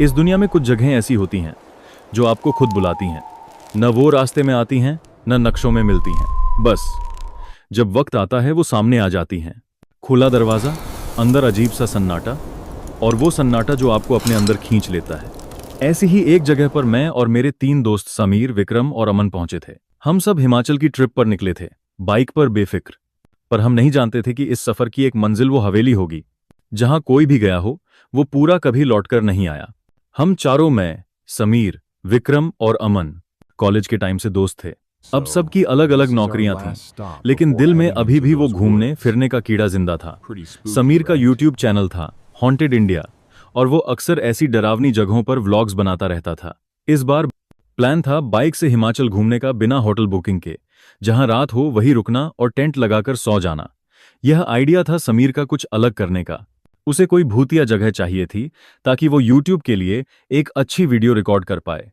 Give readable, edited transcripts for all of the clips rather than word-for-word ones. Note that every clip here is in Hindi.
इस दुनिया में कुछ जगहें ऐसी होती हैं जो आपको खुद बुलाती हैं। न वो रास्ते में आती हैं, न नक्शों में मिलती हैं। बस जब वक्त आता है वो सामने आ जाती हैं। खुला दरवाज़ा, अंदर अजीब सा सन्नाटा, और वो सन्नाटा जो आपको अपने अंदर खींच लेता है। ऐसी ही एक जगह पर मैं और मेरे 3 दोस्त समीर, विक्रम और अमन पहुंचे थे। हम सब हिमाचल की ट्रिप पर निकले थे, बाइक पर बेफिक्र। पर हम नहीं जानते थे कि इस सफर की एक मंजिल वो हवेली होगी जहां कोई भी गया हो वो पूरा कभी लौटकर नहीं आया। हम चारों, मैं, समीर, विक्रम और अमन, कॉलेज के टाइम से दोस्त थे। अब सबकी अलग अलग नौकरियां थीं, लेकिन दिल में अभी भी वो घूमने फिरने का कीड़ा जिंदा था। समीर का यूट्यूब चैनल था हॉन्टेड इंडिया, और वो अक्सर ऐसी डरावनी जगहों पर व्लॉग्स बनाता रहता था। इस बार प्लान था बाइक से हिमाचल घूमने का, बिना होटल बुकिंग के। जहां रात हो वहीं रुकना और टेंट लगाकर सो जाना। यह आइडिया था समीर का कुछ अलग करने का। उसे कोई भूतिया जगह चाहिए थी ताकि वो यूट्यूब के लिए एक अच्छी वीडियो रिकॉर्ड कर पाए।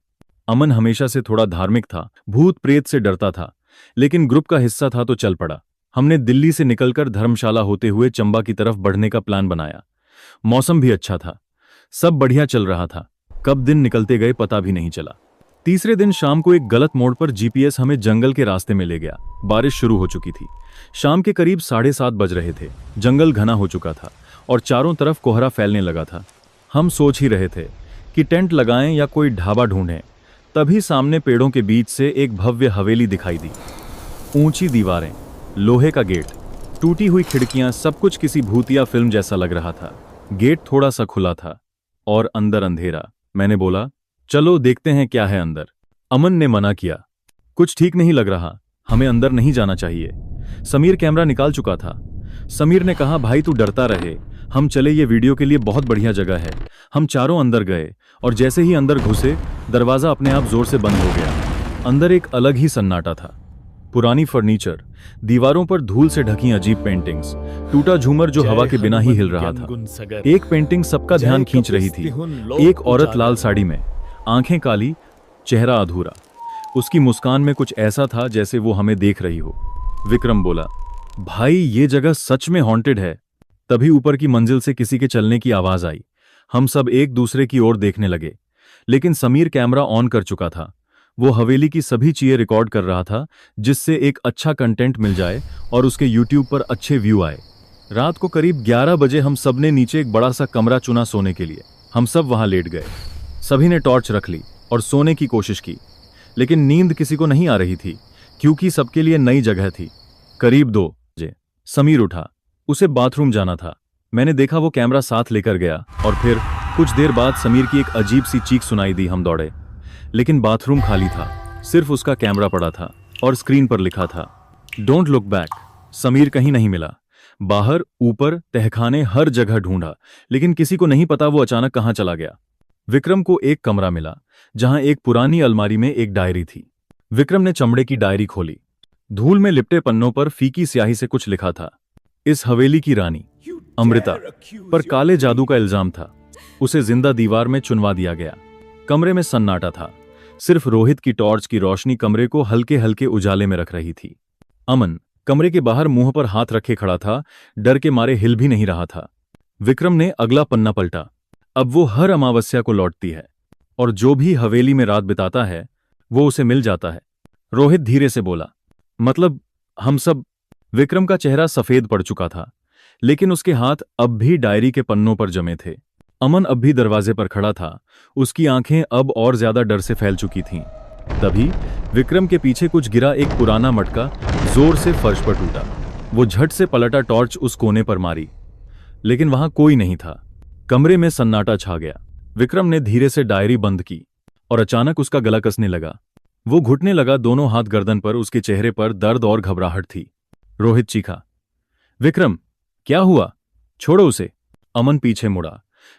अमन हमेशा से थोड़ा धार्मिक था, भूत प्रेत से डरता था, लेकिन ग्रुप का हिस्सा था तो चल पड़ा। हमने दिल्ली से निकलकर धर्मशाला होते हुए चंबा की तरफ बढ़ने का प्लान बनाया। मौसम भी अच्छा था, सब बढ़िया चल रहा था। कब दिन निकलते गए पता भी नहीं चला। तीसरे दिन शाम को एक गलत मोड़ पर जीपीएस हमें जंगल के रास्ते में ले गया। बारिश शुरू हो चुकी थी। शाम के करीब 7:30 बज रहे थे। जंगल घना हो चुका था और चारों तरफ कोहरा फैलने लगा था। हम सोच ही रहे थे कि टेंट लगाएं या कोई ढाबा ढूंढें। तभी सामने पेड़ों के बीच से एक भव्य हवेली दिखाई दी। ऊंची दीवारें, लोहे का गेट, टूटी हुई खिड़कियां, सब कुछ किसी भूतिया फिल्म जैसा लग रहा था। गेट थोड़ा सा खुला था और अंदर अंधेरा। मैंने बोला, चलो देखते हैं क्या है अंदर। अमन ने मना किया, कुछ ठीक नहीं लग रहा, हमें अंदर नहीं जाना चाहिए। समीर कैमरा निकाल चुका था। समीर ने कहा, भाई तू डरता रहे, हम चले, ये वीडियो के लिए बहुत बढ़िया जगह है। हम चारों अंदर गए और जैसे ही अंदर घुसे दरवाजा अपने आप जोर से बंद हो गया। अंदर एक अलग ही सन्नाटा था। पुरानी फर्नीचर, दीवारों पर धूल से ढकी अजीब पेंटिंग्स, टूटा झूमर जो हवा के बिना ही हिल रहा था। एक पेंटिंग सबका ध्यान खींच रही थी। एक औरत लाल साड़ी में, आंखें काली, चेहरा अधूरा। उसकी मुस्कान में कुछ ऐसा था जैसे वो हमें देख रही हो। विक्रम बोला, भाई ये जगह सच में हॉन्टेड है। तभी ऊपर की मंजिल से किसी के चलने की आवाज आई। हम सब एक दूसरे की ओर देखने लगे, लेकिन समीर कैमरा ऑन कर चुका था। वो हवेली की सभी चीजें रिकॉर्ड कर रहा था, जिससे एक अच्छा कंटेंट मिल जाए और उसके यूट्यूब पर अच्छे व्यू आए। रात को करीब 11 बजे हम सब ने नीचे एक बड़ा सा कमरा चुना सोने के लिए। हम सब वहां लेट गए। सभी ने टॉर्च रख ली और सोने की कोशिश की, लेकिन नींद किसी को नहीं आ रही थी क्योंकि सबके लिए नई जगह थी। करीब 2 बजे समीर उठा, उसे बाथरूम जाना था। मैंने देखा वो कैमरा साथ लेकर गया और फिर कुछ देर बाद समीर की एक अजीब सी चीख सुनाई दी। हम दौड़े, लेकिन बाथरूम खाली था, सिर्फ उसका कैमरा पड़ा था और स्क्रीन पर लिखा था, डोंट लुक बैक। समीर कहीं नहीं मिला। बाहर, ऊपर, तहखाने, हर जगह ढूंढा, लेकिन किसी को नहीं पता वो अचानक कहां चला गया। विक्रम को एक कमरा मिला जहां एक पुरानी अलमारी में एक डायरी थी। विक्रम ने चमड़े की डायरी खोली। धूल में लिपटे पन्नों पर फीकी स्याही से कुछ लिखा था, इस हवेली की रानी अमृता पर काले जादू का इल्जाम था। उसे जिंदा दीवार में चुनवा दिया गया। कमरे में सन्नाटा था, सिर्फ रोहित की टॉर्च की रोशनी कमरे को हल्के हल्के उजाले में रख रही थी। अमन कमरे के बाहर मुंह पर हाथ रखे खड़ा था, डर के मारे हिल भी नहीं रहा था। विक्रम ने अगला पन्ना पलटा। अब वो हर अमावस्या को लौटती है और जो भी हवेली में रात बिताता है वो उसे मिल जाता है। रोहित धीरे से बोला, मतलब हम सब। विक्रम का चेहरा सफेद पड़ चुका था, लेकिन उसके हाथ अब भी डायरी के पन्नों पर जमे थे। अमन अब भी दरवाजे पर खड़ा था, उसकी आंखें अब और ज्यादा डर से फैल चुकी थीं। तभी विक्रम के पीछे कुछ गिरा। एक पुराना मटका जोर से फर्श पर टूटा। वो झट से पलटा, टॉर्च उस कोने पर मारी, लेकिन वहां कोई नहीं था। कमरे में सन्नाटा छा गया। विक्रम ने धीरे से डायरी बंद की और अचानक उसका गला कसने लगा। वो घुटने लगा, दोनों हाथ गर्दन पर। उसके चेहरे पर दर्द और घबराहट थी। रोहित चीखा, विक्रम क्या हुआ, छोड़ो उसे। अमन पीछे मुड़ा,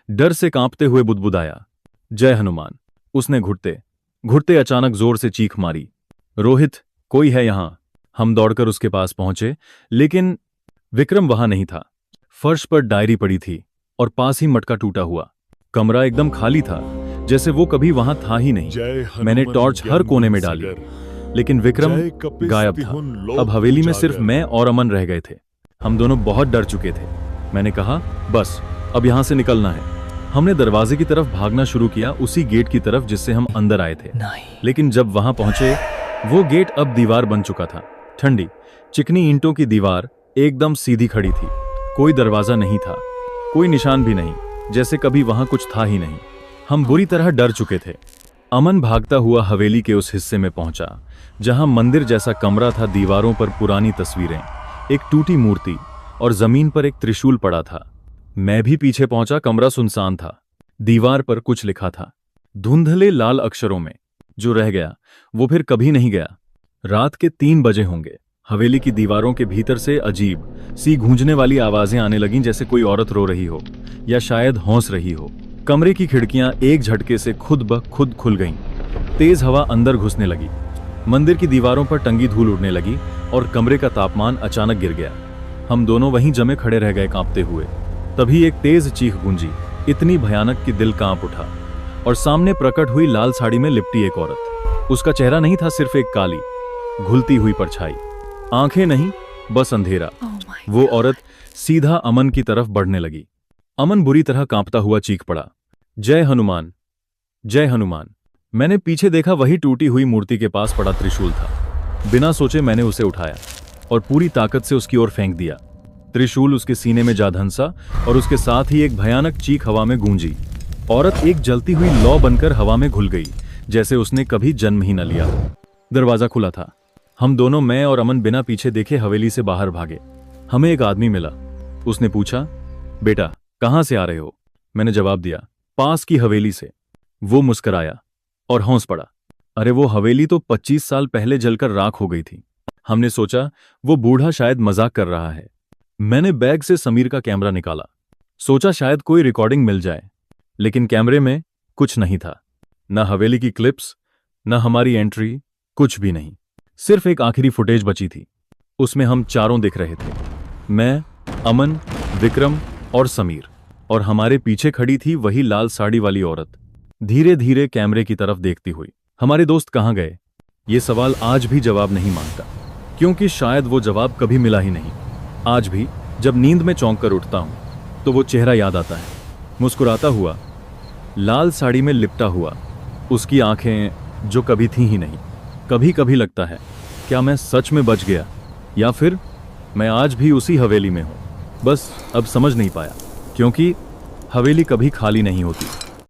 डर से कांपते हुए बुदबुदाया, जय हनुमान। उसने घुटते घुटते अचानक जोर से चीख मारी, रोहित कोई है यहां। हम दौड़कर उसके पास पहुंचे, लेकिन विक्रम वहां नहीं था। फर्श पर डायरी पड़ी थी और पास ही मटका टूटा हुआ। कमरा एकदम खाली था, जैसे वो कभी वहां था ही नहीं। मैंने टॉर्च हर कोने में डाली, लेकिन विक्रम गायब था। अब हवेली में सिर्फ मैं और अमन रह गए थे। हम दोनों बहुत डर चुके थे। मैंने कहा, बस अब यहां से निकलना है। हमने दरवाजे की तरफ भागना शुरू किया, उसी गेट की तरफ जिससे हम अंदर आए थे। लेकिन जब वहां पहुंचे, वो गेट अब दीवार बन चुका था। ठंडी चिकनी ईंटों की दीवार एकदम सीधी खड़ी थी। कोई दरवाजा नहीं था, कोई निशान भी नहीं, जैसे कभी वहां कुछ था ही नहीं। हम बुरी तरह डर चुके थे। अमन भागता हुआ हवेली के उस हिस्से में पहुंचा जहां मंदिर जैसा कमरा था। दीवारों पर पुरानी तस्वीरें, एक टूटी मूर्ति और जमीन पर एक त्रिशूल पड़ा था। मैं भी पीछे पहुंचा। कमरा सुनसान था। दीवार पर कुछ लिखा था, धुंधले लाल अक्षरों में। जो रह गया वो फिर कभी नहीं गया। रात के 3 बजे होंगे। हवेली की दीवारों के भीतर से अजीब सी गूंजने वाली आवाजें आने लगीं, जैसे कोई औरत रो रही हो या शायद हंस रही हो। कमरे की खिड़कियां एक झटके से खुद ब खुद खुल गईं। तेज हवा अंदर घुसने लगी। मंदिर की दीवारों पर टंगी धूल उड़ने लगी और कमरे का तापमान अचानक गिर गया। हम दोनों वहीं जमे खड़े रह गए कांपते हुए। तभी एक तेज चीख गूंजी, इतनी भयानक कि दिल कांप उठा। और सामने प्रकट हुई लाल साड़ी में लिपटी एक औरत। उसका चेहरा नहीं था, सिर्फ एक काली घुलती हुई परछाई। आंखें नहीं, बस अंधेरा। वो औरत सीधा अमन की तरफ बढ़ने लगी। अमन बुरी तरह कांपता हुआ चीख पड़ा, जय हनुमान, जय हनुमान। मैंने पीछे देखा, वही टूटी हुई मूर्ति के पास पड़ा त्रिशूल था। बिना सोचे मैंने उसे उठाया और पूरी ताकत से उसकी ओर फेंक दिया। त्रिशूल उसके सीने में जा धंसा और उसके साथ ही एक भयानक चीख हवा में गूंजी। औरत एक जलती हुई लौ बनकर हवा में घुल गई, जैसे उसने कभी जन्म ही न लिया। दरवाजा खुला था। हम दोनों, मैं और अमन, बिना पीछे देखे हवेली से बाहर भागे। हमें एक आदमी मिला। उसने पूछा, बेटा कहां से आ रहे हो? मैंने जवाब दिया, पास की हवेली से। वो मुस्कराया और हंस पड़ा। अरे वो हवेली तो 25 साल पहले जलकर राख हो गई थी। हमने सोचा वो बूढ़ा शायद मजाक कर रहा है। मैंने बैग से समीर का कैमरा निकाला। सोचा शायद कोई रिकॉर्डिंग मिल जाए, लेकिन कैमरे में कुछ नहीं था। न हवेली की क्लिप्स, न हमारी एंट्री, कुछ भी नहीं। सिर्फ एक आखिरी फुटेज बची थी। उसमें हम चारों दिख रहे थे, मैं, अमन, विक्रम और समीर। और हमारे पीछे खड़ी थी वही लाल साड़ी वाली औरत, धीरे धीरे कैमरे की तरफ देखती हुई। हमारे दोस्त कहाँ गए? ये सवाल आज भी जवाब नहीं मांगता, क्योंकि शायद वो जवाब कभी मिला ही नहीं। आज भी जब नींद में चौंक कर उठता हूं तो वो चेहरा याद आता है, मुस्कुराता हुआ, लाल साड़ी में लिपटा हुआ। उसकी आंखें जो कभी थी ही नहीं। कभी कभी लगता है, क्या मैं सच में बच गया, या फिर मैं आज भी उसी हवेली में हूं। बस अब समझ नहीं पाया, क्योंकि हवेली कभी खाली नहीं होती।